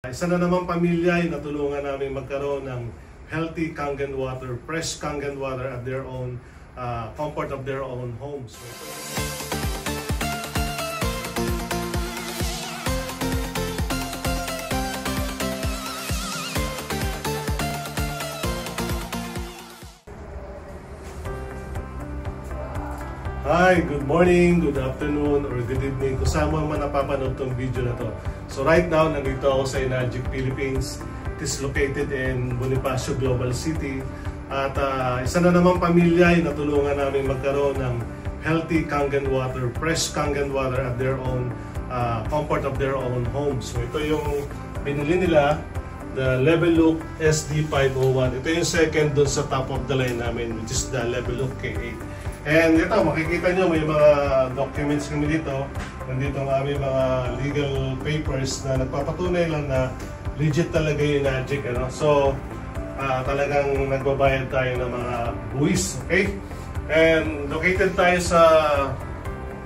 Isa na namang pamilya ay natulungan namin magkaroon ng healthy Kangen water, fresh Kangen water at their own comfort of their own homes. Hi, good morning, good afternoon, or good evening kung saan man napapanood tong video na to. So right now, nandito ako sa Enagic, Philippines. It is located in Bonifacio Global City. At isa na namang pamilya ay natulungan namin magkaroon ng healthy Kangen water, fresh Kangen water at their own comfort of their own homes. So ito yung binili nila, the Levelook SD501. Ito yung second dun sa top of the line namin, which is the Levelook K8. And ito, makikita nyo may mga documents kami dito. Nandito ang aming mga legal papers na nagpapatunay lang na legit talaga yung Enagic. So, talagang nagbabayad tayo ng mga buwis. Okay? And located tayo sa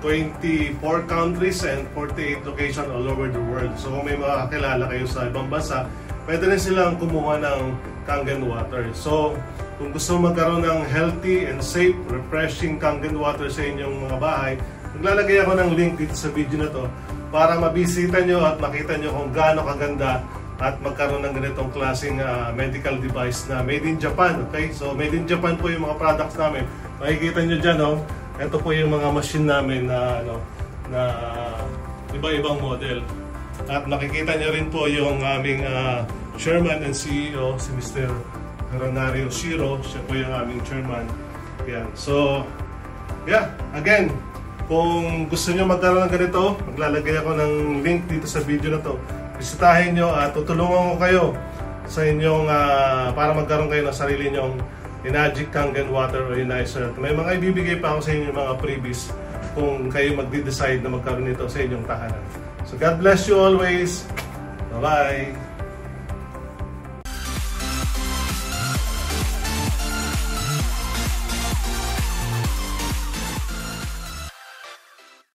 24 countries and 48 locations all over the world. So, kung may mga kakilala kayo sa ibang bansa, pwede rin silang kumuha ng Kangen water. So, kung gusto magkaroon ng healthy and safe, refreshing Kangen water sa inyong mga bahay, maglalagay ako ng link dito sa video na to para mabisita nyo at makita nyo kung gaano kaganda at magkaroon ng ganitong klaseng medical device na made in Japan. Okay? So, made in Japan po yung mga products namin. Makikita nyo dyan, no? Ito po yung mga machine namin na, na iba-ibang model. At makikita nyo rin po yung aming chairman and CEO, si Mr. Ronario Shiro. Siya po yung aming chairman. Yan. So, yeah, again, kung gusto nyo magkaroon ng ganito, maglalagay ako ng link dito sa video na to. Bisitahin nyo at tutulungan ko kayo sa inyong para magkaroon kayo ng sarili nyong Enagic Kangen water o ionizer. May mga ibibigay pa ako sa inyo mga freebies kung kayo magde-decide na magkaroon nito sa inyong tahanan. So God bless you always. Bye-bye.